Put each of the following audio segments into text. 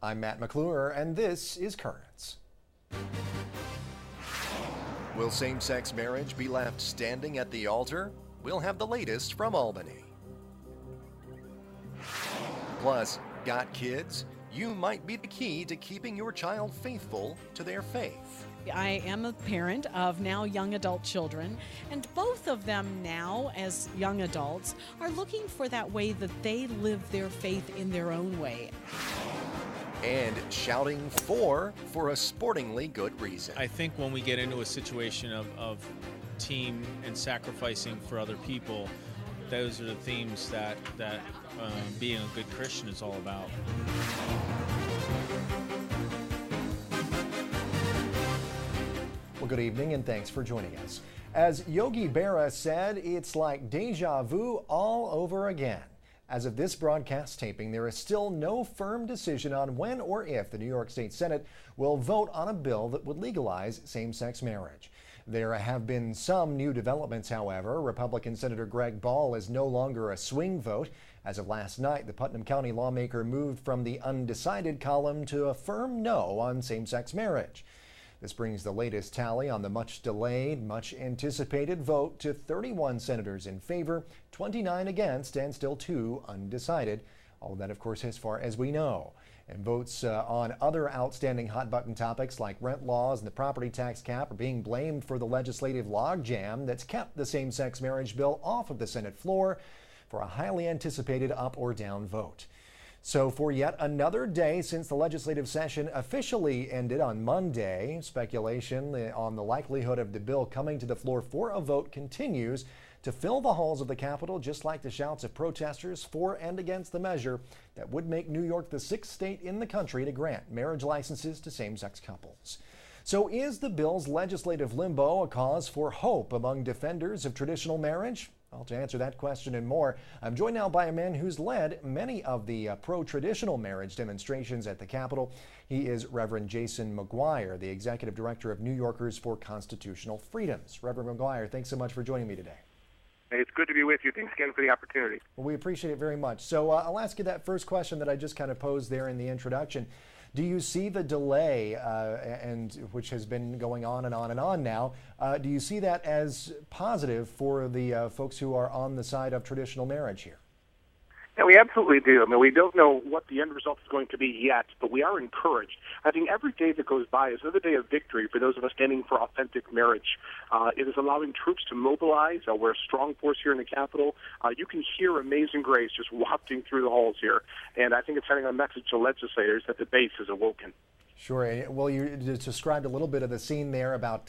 I'm Matt McClure, and this is Currents. Will same-sex marriage be left standing at the altar? We'll have the latest from Albany. Plus, got kids? You might be the key to keeping your child faithful to their faith. I am a parent of now young adult children, and both of them now, as young adults, are looking for that way that they live their faith in their own way. And shouting for a sportingly good reason. I think when we get into a situation of team and sacrificing for other people, those are the themes that being a good Christian is all about. Well, good evening and thanks for joining us. As Yogi Berra said, it's like deja vu all over again. As of this broadcast taping, there is still no firm decision on when or if the New York State Senate will vote on a bill that would legalize same-sex marriage. There have been some new developments, however. Republican Senator Greg Ball is no longer a swing vote. As of last night, the Putnam County lawmaker moved from the undecided column to a firm no on same-sex marriage. This brings the latest tally on the much-delayed, much-anticipated vote to 31 senators in favor, 29 against, and still 2 undecided. All of that, of course, as far as we know. And votes on other outstanding hot-button topics like rent laws and the property tax cap are being blamed for the legislative logjam that's kept the same-sex marriage bill off of the Senate floor for a highly anticipated up or down vote. So for yet another day since the legislative session officially ended on Monday, speculation on the likelihood of the bill coming to the floor for a vote continues to fill the halls of the Capitol, just like the shouts of protesters for and against the measure that would make New York the 6th state in the country to grant marriage licenses to same-sex couples. So is the bill's legislative limbo a cause for hope among defenders of traditional marriage? Well, to answer that question and more, I'm joined now by a man who's led many of the pro-traditional marriage demonstrations at the Capitol. He is Reverend Jason McGuire, the Executive Director of New Yorkers for Constitutional Freedoms. Reverend McGuire, thanks so much for joining me today. Hey, it's good to be with you. Thanks again for the opportunity. Well, we appreciate it very much. So I'll ask you that first question that I just kind of posed there in the introduction. Do you see the delay, and which has been going on and on and on now, do you see that as positive for the folks who are on the side of traditional marriage here? Yeah, we absolutely do. I mean, we don't know what the end result is going to be yet, but we are encouraged. I think every day that goes by is another day of victory for those of us standing for authentic marriage. It is allowing troops to mobilize. We're a strong force here in the Capitol. You can hear Amazing Grace just wafting through the halls here, and I think it's sending a message to legislators that the base is awoken. Sure. Well, you described a little bit of the scene there about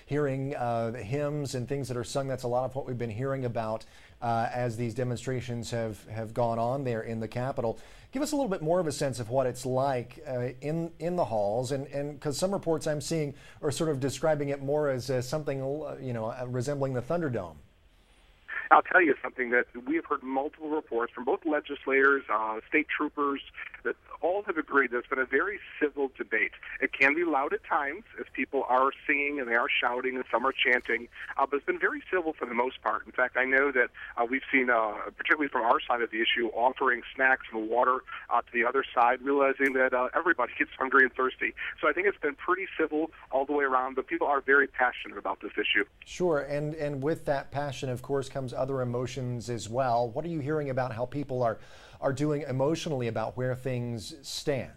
hearing hymns and things that are sung. That's a lot of what we've been hearing about as these demonstrations have gone on there in the Capitol. Give us a little bit more of a sense of what it's like in the halls, and because some reports I'm seeing are sort of describing it more as something resembling the Thunderdome. I'll tell you something that we have heard multiple reports from both legislators, state troopers, that all have agreed that it's been a very civil debate. It can be loud at times as people are singing and they are shouting and some are chanting, but it's been very civil for the most part. In fact, I know that we've seen, particularly from our side of the issue, offering snacks and water to the other side, realizing that everybody gets hungry and thirsty. So I think it's been pretty civil all the way around, but people are very passionate about this issue. Sure, and with that passion, of course, comes other emotions as well. What are you hearing about how people are doing emotionally about where things stand?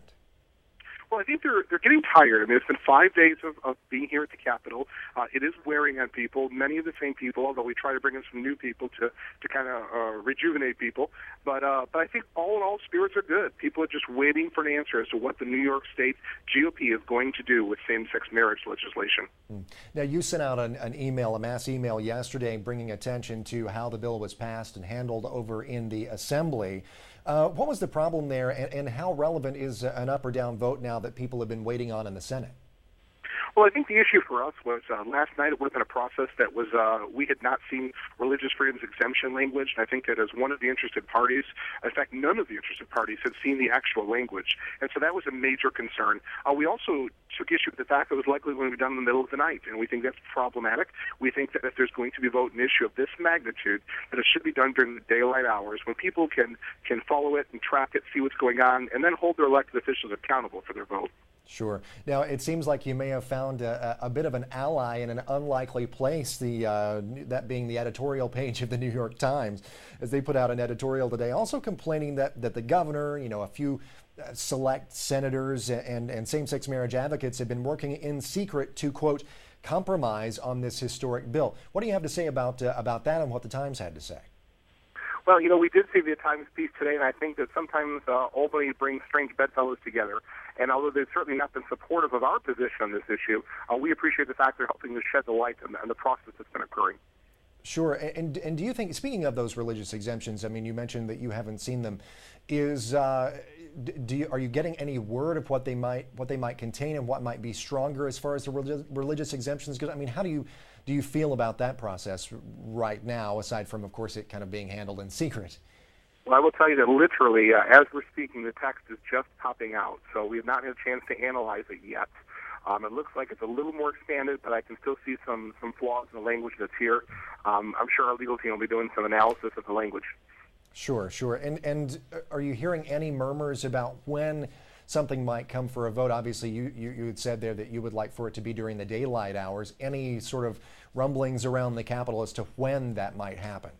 Well, I think they're getting tired. I mean, it's been 5 days of being here at the Capitol. It is wearing on people, many of the same people, although we try to bring in some new people to kind of rejuvenate people. But I think all in all, spirits are good. People are just waiting for an answer as to what the New York State GOP is going to do with same-sex marriage legislation. Now, you sent out an email, a mass email yesterday, bringing attention to how the bill was passed and handled over in the Assembly. What was the problem there, and how relevant is an up or down vote now that people have been waiting on in the Senate? Well, I think the issue for us was last night it would have been a process that was we had not seen religious freedoms exemption language, and I think that as one of the interested parties, in fact, none of the interested parties had seen the actual language, and so that was a major concern. We also took issue with the fact that it was likely going to be done in the middle of the night, and we think that's problematic. We think that if there's going to be a vote, an issue of this magnitude, that it should be done during the daylight hours when people can follow it and track it, see what's going on, and then hold their elected officials accountable for their vote. Sure. Now, it seems like you may have found a bit of an ally in an unlikely place, that being the editorial page of the New York Times, as they put out an editorial today, also complaining that the governor, a few select senators and same-sex marriage advocates have been working in secret to, quote, compromise on this historic bill. What do you have to say about that and what the Times had to say? Well, we did see the Times piece today, and I think that sometimes Albany brings strange bedfellows together. And although they've certainly not been supportive of our position on this issue, we appreciate the fact they're helping to shed the light on the process that's been occurring. Sure. And do you think, speaking of those religious exemptions, I mean, you mentioned that you haven't seen them. Are you getting any word of what they might contain and what might be stronger as far as the religious exemptions go? I mean, how do you feel about that process right now, aside from, of course, it kind of being handled in secret? Well, I will tell you that literally, as we're speaking, the text is just popping out, so we have not had a chance to analyze it yet. It looks like it's a little more expanded, but I can still see some flaws in the language that's here. I'm sure our legal team will be doing some analysis of the language. Sure. And are you hearing any murmurs about when something might come for a vote? Obviously, you had said there that you would like for it to be during the daylight hours. Any sort of rumblings around the Capitol as to when that might happen?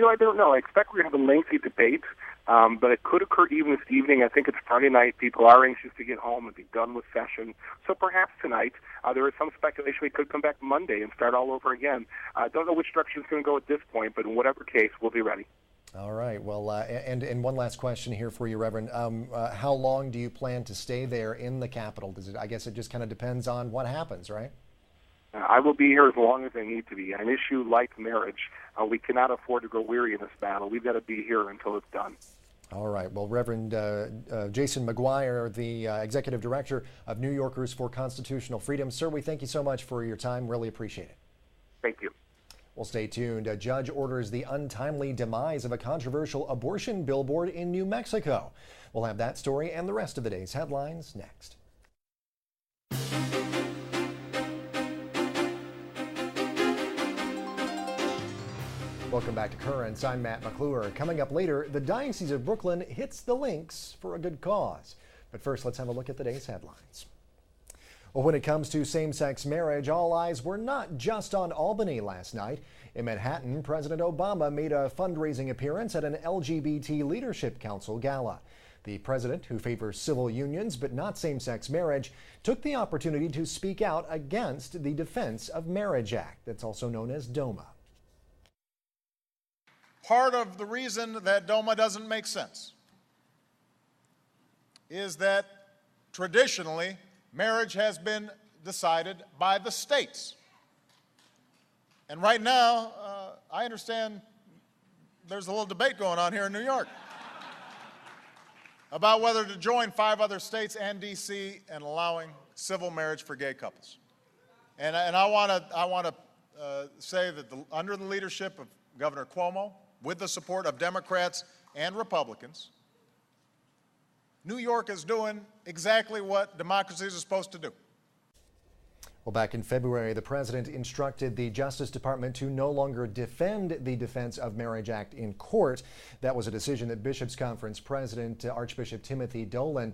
I don't know. I expect we're going to have a lengthy debate, but it could occur even this evening. I think it's Friday night. People are anxious to get home and be done with session. So perhaps tonight. There is some speculation we could come back Monday and start all over again. I don't know which direction it's going to go at this point, but in whatever case, we'll be ready. All right. Well, and one last question here for you, Reverend. How long do you plan to stay there in the Capitol? I guess it just kind of depends on what happens, right? I will be here as long as I need to be. An issue like marriage, we cannot afford to grow weary in this battle. We've got to be here until it's done. All right. Well, Reverend Jason McGuire, the Executive Director of New Yorkers for Constitutional Freedom. Sir, we thank you so much for your time. Really appreciate it. Thank you. Well, stay tuned. A judge orders the untimely demise of a controversial abortion billboard in New Mexico. We'll have that story and the rest of the day's headlines next. Welcome back to Currents. I'm Matt McClure. Coming up later, the Diocese of Brooklyn hits the links for a good cause. But first, let's have a look at today's headlines. Well, when it comes to same-sex marriage, all eyes were not just on Albany last night. In Manhattan, President Obama made a fundraising appearance at an LGBT Leadership Council gala. The president, who favors civil unions but not same-sex marriage, took the opportunity to speak out against the Defense of Marriage Act, that's also known as DOMA. Part of the reason that DOMA doesn't make sense is that traditionally marriage has been decided by the states. And right now, I understand there's a little debate going on here in New York about whether to join 5 other states and D.C. in allowing civil marriage for gay couples. And I want to say that under the leadership of Governor Cuomo, with the support of Democrats and Republicans, New York is doing exactly what democracies are supposed to do. Well, back in February, the president instructed the Justice Department to no longer defend the Defense of Marriage Act in court. That was a decision that Bishops' Conference President Archbishop Timothy Dolan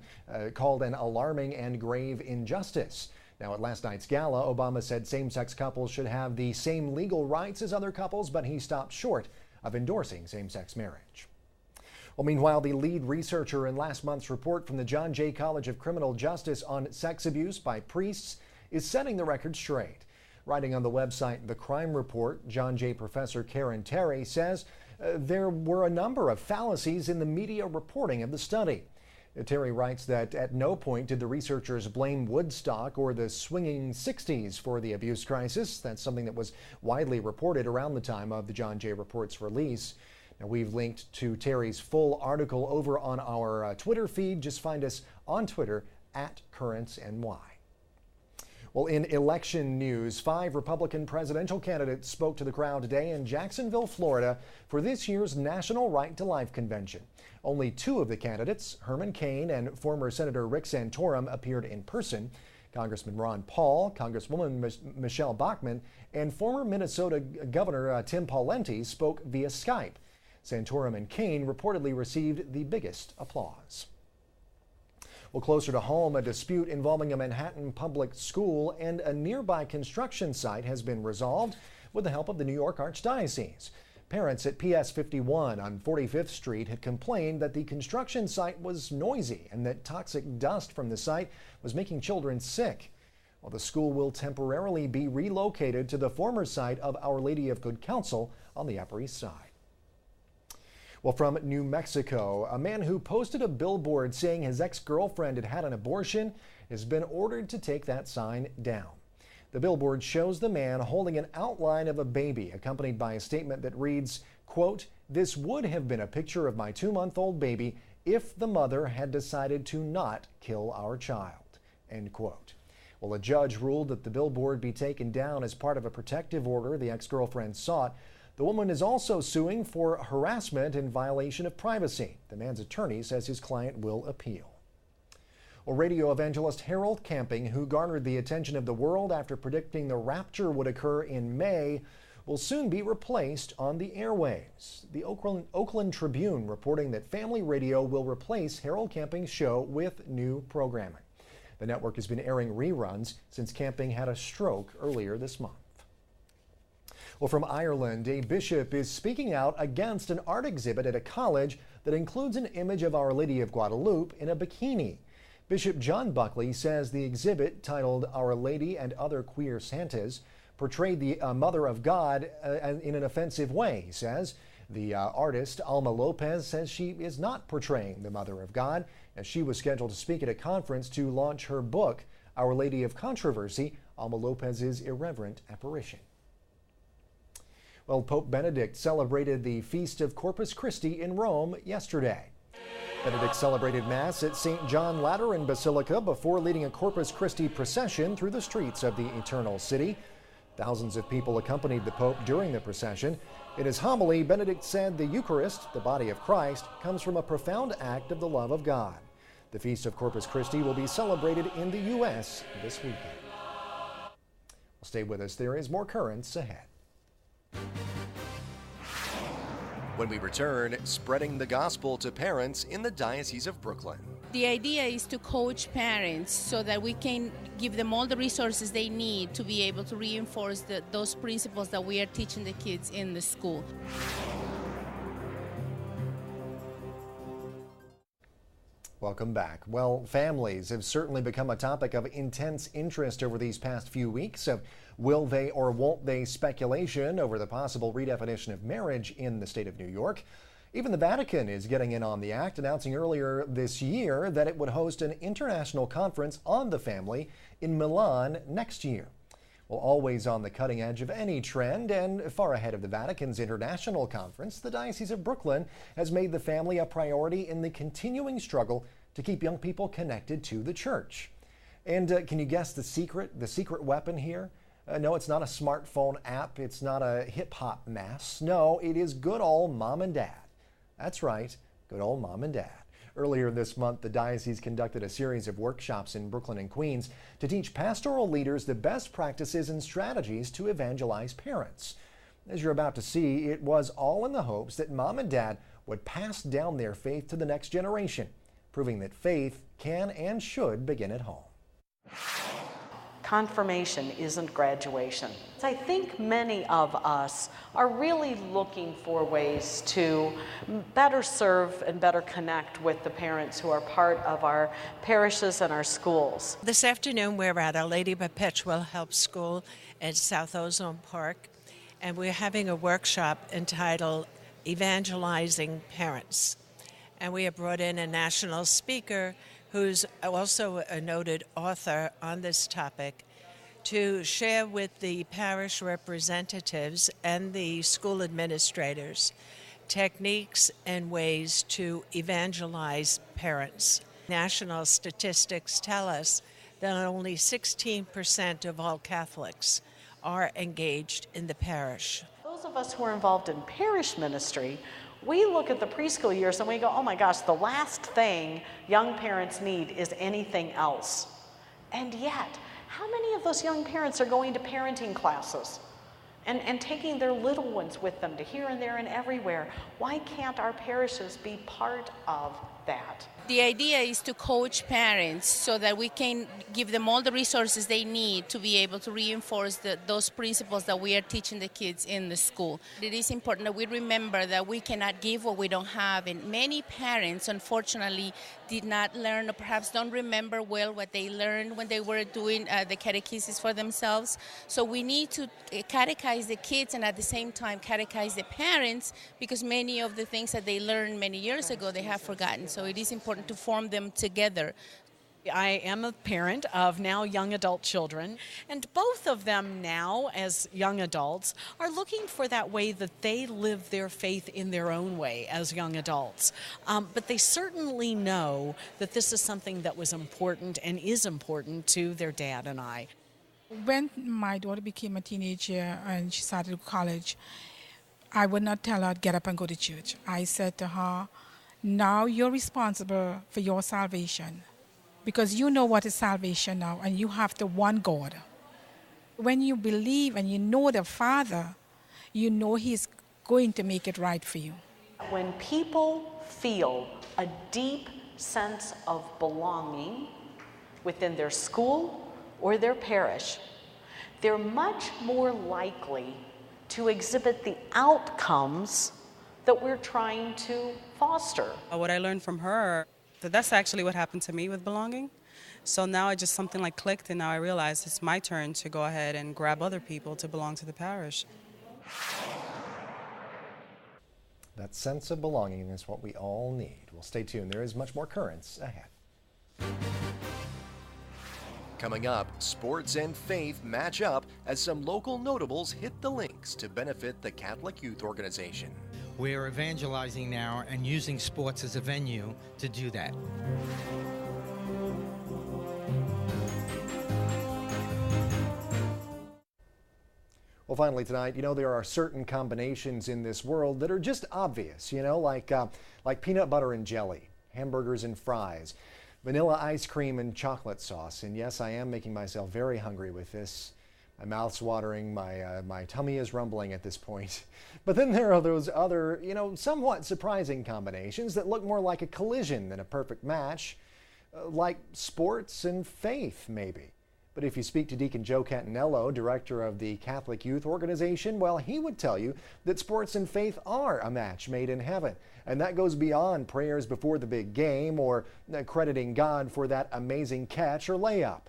called an alarming and grave injustice. Now, at last night's gala, Obama said same-sex couples should have the same legal rights as other couples, but he stopped short of endorsing same-sex marriage. Well, meanwhile, the lead researcher in last month's report from the John Jay College of Criminal Justice on sex abuse by priests is setting the record straight. Writing on the website The Crime Report, John Jay professor Karen Terry says there were a number of fallacies in the media reporting of the study. Terry writes that at no point did the researchers blame Woodstock or the swinging 60s for the abuse crisis. That's something that was widely reported around the time of the John Jay Report's release. Now, we've linked to Terry's full article over on our Twitter feed. Just find us on Twitter @CurrentsNY. Well, in election news, 5 Republican presidential candidates spoke to the crowd today in Jacksonville, Florida, for this year's National Right to Life Convention. Only 2 of the candidates, Herman Cain and former Senator Rick Santorum, appeared in person. Congressman Ron Paul, Congresswoman Michelle Bachmann, and former Minnesota Governor Tim Pawlenty spoke via Skype. Santorum and Cain reportedly received the biggest applause. Well, closer to home, a dispute involving a Manhattan public school and a nearby construction site has been resolved with the help of the New York Archdiocese. Parents at PS 51 on 45th Street had complained that the construction site was noisy and that toxic dust from the site was making children sick. Well, the school will temporarily be relocated to the former site of Our Lady of Good Counsel on the Upper East Side. Well, from New Mexico, a man who posted a billboard saying his ex-girlfriend had had an abortion has been ordered to take that sign down. The billboard shows the man holding an outline of a baby, accompanied by a statement that reads, quote, "This would have been a picture of my 2-month-old baby if the mother had decided to not kill our child," end quote. Well, a judge ruled that the billboard be taken down as part of a protective order the ex-girlfriend sought. The woman is also suing for harassment in violation of privacy. The man's attorney says his client will appeal. Well, radio evangelist Harold Camping, who garnered the attention of the world after predicting the rapture would occur in May, will soon be replaced on the airwaves. The Oakland Tribune reporting that Family Radio will replace Harold Camping's show with new programming. The network has been airing reruns since Camping had a stroke earlier this month. Well, from Ireland, a bishop is speaking out against an art exhibit at a college that includes an image of Our Lady of Guadalupe in a bikini. Bishop John Buckley says the exhibit, titled Our Lady and Other Queer Santas, portrayed the Mother of God in an offensive way. He says the artist, Alma Lopez, says she is not portraying the Mother of God, as she was scheduled to speak at a conference to launch her book, Our Lady of Controversy, Alma Lopez's Irreverent Apparition. Well, Pope Benedict celebrated the Feast of Corpus Christi in Rome yesterday. Benedict celebrated Mass at St. John Lateran Basilica before leading a Corpus Christi procession through the streets of the Eternal City. Thousands of people accompanied the Pope during the procession. In his homily, Benedict said the Eucharist, the body of Christ, comes from a profound act of the love of God. The Feast of Corpus Christi will be celebrated in the U.S. this weekend. Well, stay with us. There is more Currents ahead. When we return, spreading the gospel to parents in the Diocese of Brooklyn. The idea is to coach parents so that we can give them all the resources they need to be able to reinforce those principles that we are teaching the kids in the school. Welcome back. Well, families have certainly become a topic of intense interest over these past few weeks of will they or won't they speculation over the possible redefinition of marriage in the state of New York. Even the Vatican is getting in on the act, announcing earlier this year that it would host an international conference on the family in Milan next year. Well, always on the cutting edge of any trend and far ahead of the Vatican's international conference, the Diocese of Brooklyn has made the family a priority in the continuing struggle to keep young people connected to the church. And can you guess the secret weapon here? No, it's not a smartphone app. It's not a hip-hop mass. No, it is good old mom and dad. That's right, good old mom and dad. Earlier this month, the diocese conducted a series of workshops in Brooklyn and Queens to teach pastoral leaders the best practices and strategies to evangelize parents. As you're about to see, it was all in the hopes that mom and dad would pass down their faith to the next generation, proving that faith can and should begin at home. Confirmation isn't graduation. I think many of us are really looking for ways to better serve and better connect with the parents who are part of our parishes and our schools. This afternoon we're at Our Lady Perpetual Help School at South Ozone Park, and we're having a workshop entitled Evangelizing Parents. And we have brought in a national speaker who's also a noted author on this topic, to share with the parish representatives and the school administrators techniques and ways to evangelize parents. National statistics tell us that only 16% of all Catholics are engaged in the parish. Those of us who are involved in parish ministry, we look at the preschool years and we go, oh my gosh, the last thing young parents need is anything else. And yet, how many of those young parents are going to parenting classes and taking their little ones with them to here and there and everywhere? Why can't our parishes be part of that? The idea is to coach parents so that we can give them all the resources they need to be able to reinforce those principles that we are teaching the kids in the school. It is important that we remember that we cannot give what we don't have, and many parents, unfortunately, did not learn or perhaps don't remember well what they learned when they were doing the catechesis for themselves. So we need to catechize the kids and at the same time catechize the parents, because many of the things that they learned many years ago they have forgotten. So it is important to form them together. I am a parent of now young adult children, and both of them now, as young adults, are looking for that way that they live their faith in their own way as young adults. But they certainly know that this is something that was important and is important to their dad and I. When my daughter became a teenager and she started college, I would not tell her to get up and go to church. I said to her, now you're responsible for your salvation, because you know what is salvation now, and you have the one God. When you believe and you know the Father, you know He's going to make it right for you. When people feel a deep sense of belonging within their school or their parish, they're much more likely to exhibit the outcomes that we're trying to foster. What I learned from her, that's actually what happened to me with belonging. So now I just something like clicked, and now I realize it's my turn to go ahead and grab other people to belong to the parish. That sense of belonging is what we all need. Well, stay tuned. There is much more Currents ahead. Coming up, sports and faith match up as some local notables hit the links to benefit the Catholic Youth Organization. We're evangelizing now and using sports as a venue to do that. Well, finally tonight, there are certain combinations in this world that are just obvious, like peanut butter and jelly, hamburgers and fries, vanilla ice cream and chocolate sauce. And yes, I am making myself very hungry with this. My mouth's watering, my tummy is rumbling at this point. But then there are those other, somewhat surprising combinations that look more like a collision than a perfect match, like sports and faith, maybe. But if you speak to Deacon Joe Cantanello, director of the Catholic Youth Organization, well, he would tell you that sports and faith are a match made in heaven. And that goes beyond prayers before the big game or crediting God for that amazing catch or layup.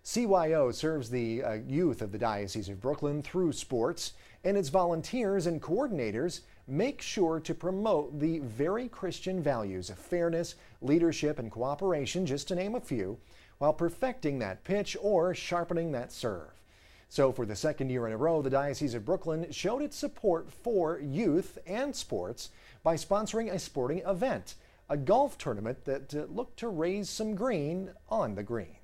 CYO serves the youth of the Diocese of Brooklyn through sports, and its volunteers and coordinators make sure to promote the very Christian values of fairness, leadership, and cooperation, just to name a few, while perfecting that pitch or sharpening that serve. So for the second year in a row, the Diocese of Brooklyn showed its support for youth and sports by sponsoring a sporting event, a golf tournament that looked to raise some green on the green.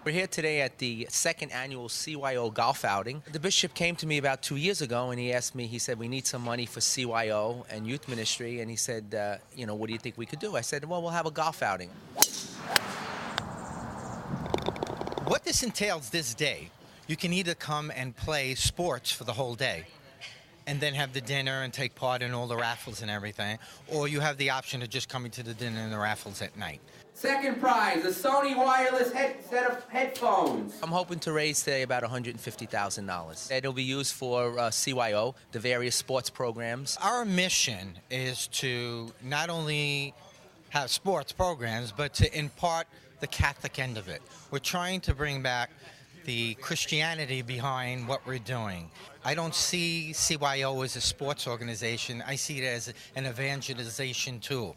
We're here today at the second annual CYO golf outing. The bishop came to me about 2 years ago and he asked me, he said, we need some money for CYO and youth ministry. And he said, what do you think we could do? I said, well, we'll have a golf outing. What this entails this day, you can either come and play sports for the whole day and then have the dinner and take part in all the raffles and everything, or you have the option of just coming to the dinner and the raffles at night. Second prize, a Sony wireless set of headphones. I'm hoping to raise today about $150,000. It'll be used for CYO, the various sports programs. Our mission is to not only have sports programs, but to impart the Catholic end of it. We're trying to bring back the Christianity behind what we're doing. I don't see CYO as a sports organization. I see it as an evangelization tool.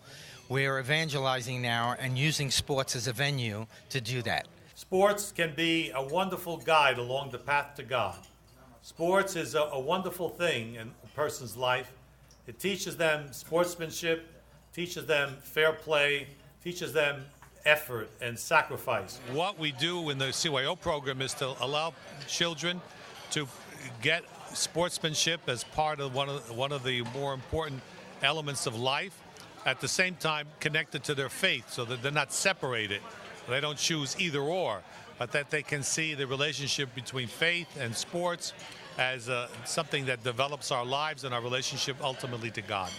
We're evangelizing now and using sports as a venue to do that. Sports can be a wonderful guide along the path to God. Sports is a wonderful thing in a person's life It teaches them sportsmanship, teaches them fair play, teaches them effort and sacrifice. What we do in the CYO program is to allow children to get sportsmanship as part of one of the more important elements of life, at the same time connected to their faith, so that they're not separated. They don't choose either or, but that they can see the relationship between faith and sports as something that develops our lives and our relationship ultimately to God.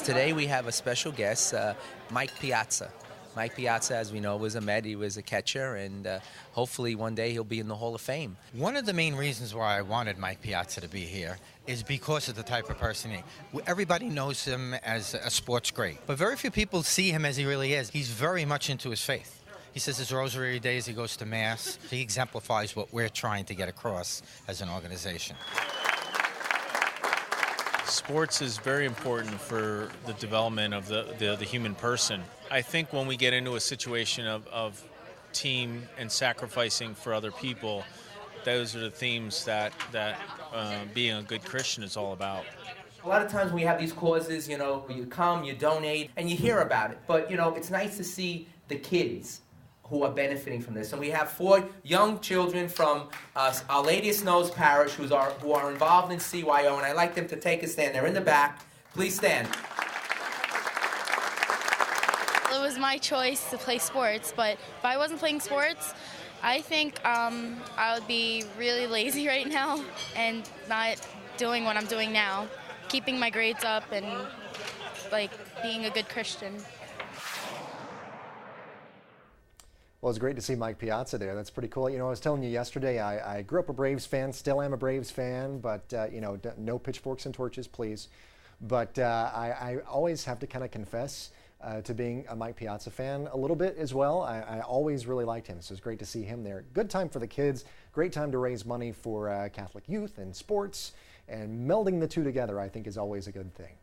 Today we have a special guest, Mike Piazza. Mike Piazza, as we know, was a Met. He was a catcher, and hopefully one day he'll be in the Hall of Fame. One of the main reasons why I wanted Mike Piazza to be here is because of the type of person he is. Everybody knows him as a sports great, but very few people see him as he really is. He's very much into his faith. He says his rosary days, he goes to Mass. He exemplifies what we're trying to get across as an organization. Sports is very important for the development of the human person. I think when we get into a situation of team and sacrificing for other people, those are the themes that being a good Christian is all about. A lot of times when we have these causes, you come, you donate, and you hear about it. But, it's nice to see the kids who are benefiting from this. And we have 4 young children from Our Lady of Snows Parish who are involved in CYO, and I'd like them to take a stand. They're in the back. Please stand. It was my choice to play sports, but if I wasn't playing sports, I think I would be really lazy right now and not doing what I'm doing now, keeping my grades up and being a good Christian. Well, it's great to see Mike Piazza there. That's pretty cool. I was telling you yesterday, I grew up a Braves fan, still am a Braves fan, but, no pitchforks and torches, please. But I always have to kind of confess to being a Mike Piazza fan a little bit as well. I always really liked him, so it's great to see him there. Good time for the kids, great time to raise money for Catholic youth and sports, and melding the two together, I think, is always a good thing.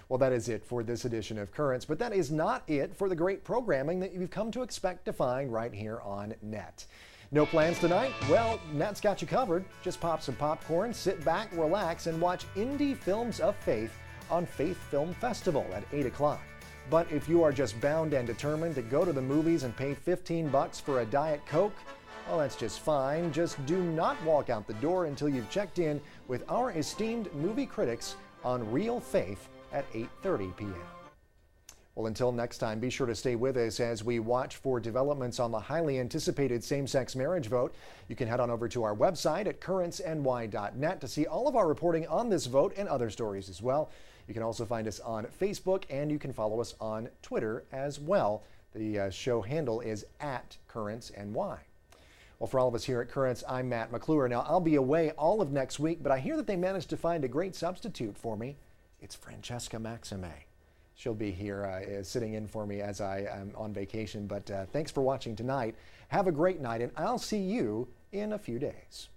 Well, that is it for this edition of Currents, but that is not it for the great programming that you've come to expect to find right here on NET. No plans tonight? Well, NET's got you covered. Just pop some popcorn, sit back, relax, and watch Indie Films of Faith on Faith Film Festival at 8 o'clock. But if you are just bound and determined to go to the movies and pay $15 for a Diet Coke, well, that's just fine. Just do not walk out the door until you've checked in with our esteemed movie critics on Real Faith at 8:30 p.m. Well, until next time, be sure to stay with us as we watch for developments on the highly anticipated same-sex marriage vote. You can head on over to our website at currentsny.net to see all of our reporting on this vote and other stories as well. You can also find us on Facebook, and you can follow us on Twitter as well. The show handle is @currentsny. Well, for all of us here at Currents, I'm Matt McClure. Now, I'll be away all of next week, but I hear that they managed to find a great substitute for me. It's Francesca Maxime. She'll be here sitting in for me as I am on vacation, but thanks for watching tonight. Have a great night, and I'll see you in a few days.